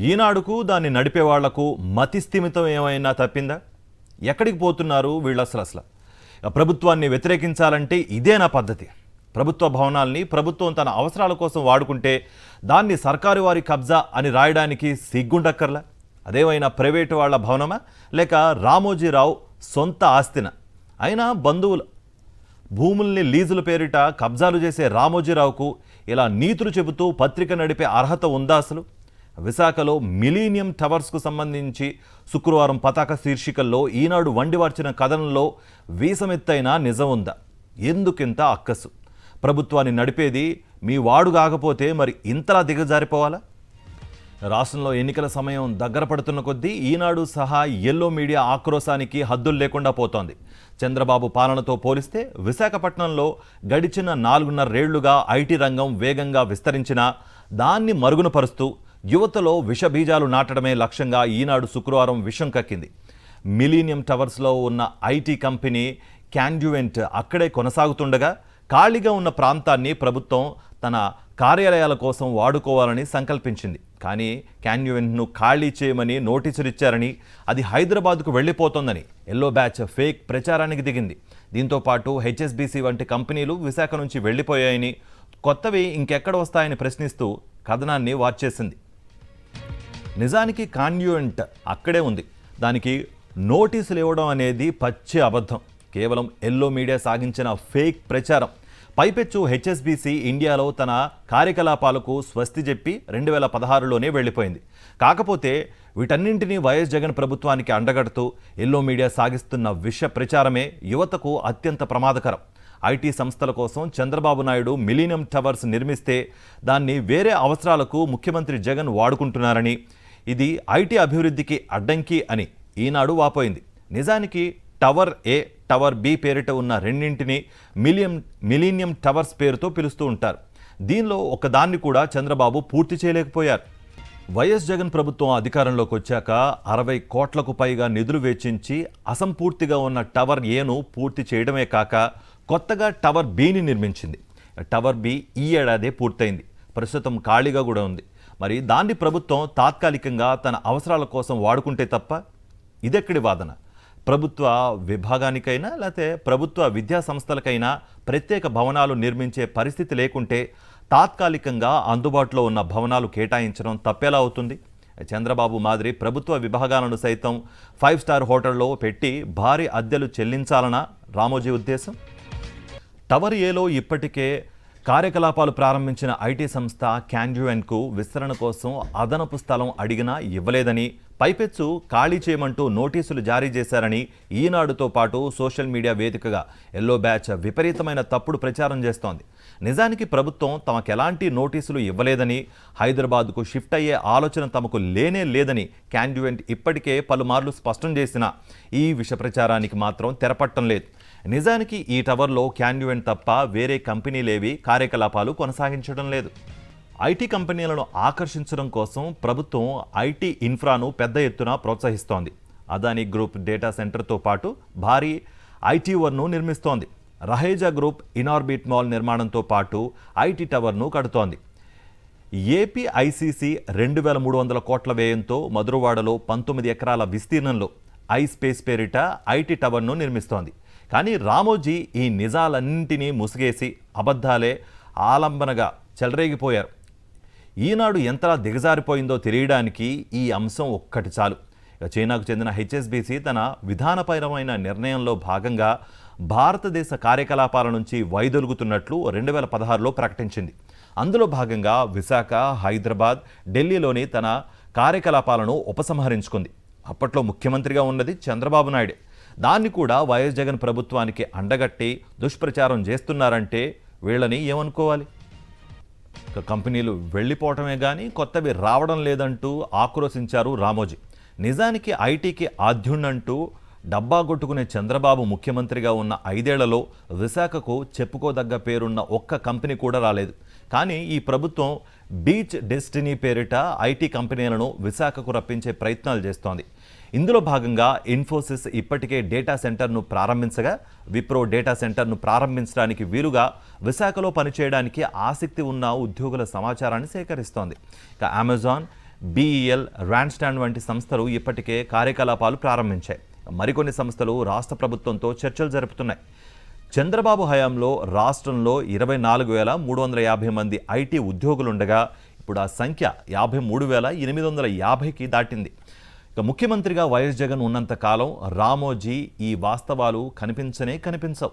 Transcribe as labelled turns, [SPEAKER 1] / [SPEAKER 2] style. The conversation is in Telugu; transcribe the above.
[SPEAKER 1] ఈనాడుకు దాన్ని నడిపే వాళ్లకు మతి స్థిమితం ఏమైనా తప్పిందా? ఎక్కడికి పోతున్నారు వీళ్ళు? అసలు ప్రభుత్వాన్ని వ్యతిరేకించాలంటే ఇదేనా పద్ధతి? ప్రభుత్వ భవనాల్ని ప్రభుత్వం తన అవసరాల కోసం వాడుకుంటే దాన్ని సర్కారు వారి కబ్జా అని రాయడానికి సిగ్గుండక్కర్లా? అదేమైనా ప్రైవేటు వాళ్ల భవనమా లేక రామోజీరావు సొంత ఆస్తిన? అయినా బంధువుల భూముల్ని లీజుల పేరిట కబ్జాలు చేసే రామోజీరావుకు ఇలా నీతులు చెబుతూ పత్రిక నడిపే అర్హత ఉందా అసలు? విశాఖలో మిలీనియం టవర్స్కు సంబంధించి శుక్రవారం పతాక శీర్షికల్లో ఈనాడు వండివార్చిన కథనంలో వీసమెత్తైన నిజం ఉందా? ఎందుకింత అక్కసు? ప్రభుత్వాన్ని నడిపేది మీ వాడు కాకపోతే మరి ఇంతలా దిగజారిపోవాలా? రాష్ట్రంలో ఎన్నికల సమయం దగ్గర పడుతున్న కొద్దీ ఈనాడు సహా ఎల్లో మీడియా ఆక్రోశానికి హద్దులు లేకుండా పోతోంది. చంద్రబాబు పాలనతో పోలిస్తే విశాఖపట్నంలో గడిచిన 4.5 ఏళ్లుగా ఐటీ రంగం వేగంగా విస్తరించినా దాన్ని మరుగున పరుస్తూ యువతలో విషబీజాలు నాటడమే లక్ష్యంగా ఈనాడు శుక్రవారం విషం కక్కింది. మిలీనియం టవర్స్లో ఉన్న ఐటీ కంపెనీ క్యాన్డ్యువెంట్ అక్కడే కొనసాగుతుండగా ఖాళీగా ఉన్న ప్రాంతాన్ని ప్రభుత్వం తన కార్యాలయాల కోసం వాడుకోవాలని సంకల్పించింది. కానీ క్యాన్డ్యువెంట్ను ఖాళీ చేయమని నోటీసులు ఇచ్చారని, అది హైదరాబాద్కు వెళ్లిపోతోందని ఎల్లో బ్యాచ్ ఫేక్ ప్రచారానికి దిగింది. దీంతోపాటు హెచ్ఎస్బీసీ వంటి కంపెనీలు విశాఖ నుంచి వెళ్లిపోయాయని, కొత్తవి ఇంకెక్కడ వస్తాయని ప్రశ్నిస్తూ కథనాన్ని వార్చేసింది. నిజానికి కాన్డ్యువెంట్ అక్కడే ఉంది. దానికి నోటీసులు ఇవ్వడం అనేది పచ్చి అబద్ధం. కేవలం ఎల్లో మీడియా సాగించిన ఫేక్ ప్రచారం. పైపెచ్చు హెచ్ఎస్బీసీ ఇండియాలో తన కార్యకలాపాలకు స్వస్తి చెప్పి 2016లోనే వెళ్ళిపోయింది. కాకపోతే వీటన్నింటినీ వైఎస్ జగన్ ప్రభుత్వానికి అండగడుతూ ఎల్లో మీడియా సాగిస్తున్న విష ప్రచారమే యువతకు అత్యంత ప్రమాదకరం. ఐటీ సంస్థల కోసం చంద్రబాబు నాయుడు మిలీనియం టవర్స్ నిర్మిస్తే దాన్ని వేరే అవసరాలకు ముఖ్యమంత్రి జగన్ వాడుకుంటున్నారని, ఇది ఐటీ అభివృద్ధికి అడ్డంకి అని ఈనాడు వాపోయింది. నిజానికి టవర్ ఏ, టవర్ బి పేరిట ఉన్న రెండింటిని మిలీనియం టవర్స్ పేరుతో పిలుస్తూ ఉంటారు. దీనిలో ఒకదాన్ని కూడా చంద్రబాబు పూర్తి చేయలేకపోయారు. వైఎస్ జగన్ ప్రభుత్వం అధికారంలోకి వచ్చాక 60 కోట్లకు పైగా నిధులు వెచ్చించి అసంపూర్తిగా ఉన్న టవర్ ఏను పూర్తి చేయడమే కాక కొత్తగా టవర్ బిని నిర్మించింది. టవర్ బి ఈ ఏడాదే పూర్తయింది. ప్రస్తుతం ఖాళీగా కూడా ఉంది. మరి దాన్ని ప్రభుత్వం తాత్కాలికంగా తన అవసరాల కోసం వాడుకుంటే తప్ప ఇదెక్కడి వాదన? ప్రభుత్వ విభాగానికైనా లేకపోతే ప్రభుత్వ విద్యా సంస్థలకైనా ప్రత్యేక భవనాలు నిర్మించే పరిస్థితి లేకుంటే తాత్కాలికంగా అందుబాటులో ఉన్న భవనాలు కేటాయించడం తప్పేలా అవుతుంది? చంద్రబాబు మాదిరి ప్రభుత్వ విభాగాలను సైతం 5 స్టార్ హోటల్లో పెట్టి భారీ అద్దెలు చెల్లించాలనా రామోజీ ఉద్దేశం? టవర్ ఏలో ఇప్పటికే కార్యకలాపాలు ప్రారంభించిన ఐటీ సంస్థ క్యాన్డ్యువెంట్కు విస్తరణ కోసం అదనపు స్థలం అడిగినా ఇవ్వలేదని, పైపెచ్చు ఖాళీ చేయమంటూ నోటీసులు జారీ చేశారని ఈనాడుతో పాటు సోషల్ మీడియా వేదికగా ఎల్లో బ్యాచ్ విపరీతమైన తప్పుడు ప్రచారం చేస్తోంది. నిజానికి ప్రభుత్వం తమకెలాంటి నోటీసులు ఇవ్వలేదని, హైదరాబాద్కు షిఫ్ట్ అయ్యే ఆలోచన తమకు లేనే లేదని క్యాన్డ్యువెంట్ ఇప్పటికే పలుమార్లు స్పష్టం చేసినా ఈ విష ప్రచారానికి మాత్రం తెరపట్టం లేదు. నిజానికి ఈ టవర్లో క్యాన్డ్యువెంట్ తప్ప వేరే కంపెనీలేవి కార్యకలాపాలు కొనసాగించడం లేదు. ఐటీ కంపెనీలను ఆకర్షించడం కోసం ప్రభుత్వం ఐటీ ఇన్ఫ్రాను పెద్ద ఎత్తున ప్రోత్సహిస్తోంది. అదానీ గ్రూప్ డేటా సెంటర్తో పాటు భారీ ఐటీ టవర్ను నిర్మిస్తోంది. రహేజా గ్రూప్ ఇనార్బిట్ మాల్ నిర్మాణంతో పాటు ఐటీ టవర్ను కడుతోంది. ఏపీఐసీసీ 2300 కోట్ల వ్యయంతో మధురవాడలో 19 ఎకరాల విస్తీర్ణంలో ఐస్పేస్ పేరిట ఐటీ టవర్ను నిర్మిస్తోంది. కానీ రామోజీ ఈ నిజాలన్నింటినీ ముసుగేసి అబద్ధాలే ఆలంబనగా చెలరేగిపోయారు. ఈనాడు ఎంతలా దిగజారిపోయిందో తెలియడానికి ఈ అంశం ఒక్కటి చాలు. చైనాకు చెందిన హెచ్ఎస్బీసీ తన విధానపరమైన నిర్ణయంలో భాగంగా భారతదేశ కార్యకలాపాల నుంచి వైదొలుగుతున్నట్లు 2016లో ప్రకటించింది. అందులో భాగంగా విశాఖ, హైదరాబాద్, ఢిల్లీలోని తన కార్యకలాపాలను ఉపసంహరించుకుంది. అప్పట్లో ముఖ్యమంత్రిగా ఉన్నది చంద్రబాబు నాయుడే. దాన్ని కూడా వైఎస్ జగన్ ప్రభుత్వానికి అండగట్టి దుష్ప్రచారం చేస్తున్నారంటే వీళ్ళని ఏమనుకోవాలి? కంపెనీలు వెళ్ళిపోవటమే కానీ కొత్తవి రావడం లేదంటూ ఆక్రోశించారు రామోజీ. నిజానికి ఐటీకి ఆద్యుణ్ణంటూ డబ్బా కొట్టుకునే చంద్రబాబు ముఖ్యమంత్రిగా ఉన్న 5 ఏళ్లలో విశాఖకు చెప్పుకోదగ్గ పేరున్న ఒక్క కంపెనీ కూడా రాలేదు. కానీ ఈ ప్రభుత్వం బీచ్ డెస్టినీ పేరిట ఐటీ కంపెనీలను విశాఖకు రప్పించే ప్రయత్నాలు చేస్తోంది. ఇందులో భాగంగా ఇన్ఫోసిస్ ఇప్పటికే డేటా సెంటర్ను ప్రారంభించగా, విప్రో డేటా సెంటర్ను ప్రారంభించడానికి వీలుగా విశాఖలో పనిచేయడానికి ఆసక్తి ఉన్న ఉద్యోగుల సమాచారాన్ని సేకరిస్తోంది. ఇక అమెజాన్, బీఈఎల్, ర్యాండ్స్టాండ్ వంటి సంస్థలు ఇప్పటికే కార్యకలాపాలు ప్రారంభించాయి. మరికొన్ని సంస్థలు రాష్ట్ర ప్రభుత్వంతో చర్చలు జరుపుతున్నాయి. చంద్రబాబు హయాంలో రాష్ట్రంలో 24,350 మంది ఐటీ ఉద్యోగులుండగా ఇప్పుడు ఆ సంఖ్య 53,850కి దాటింది. ఇక ముఖ్యమంత్రిగా వైఎస్ జగన్ ఉన్నంత కాలం రామోజీ ఈ వాస్తవాలు కనిపించవు.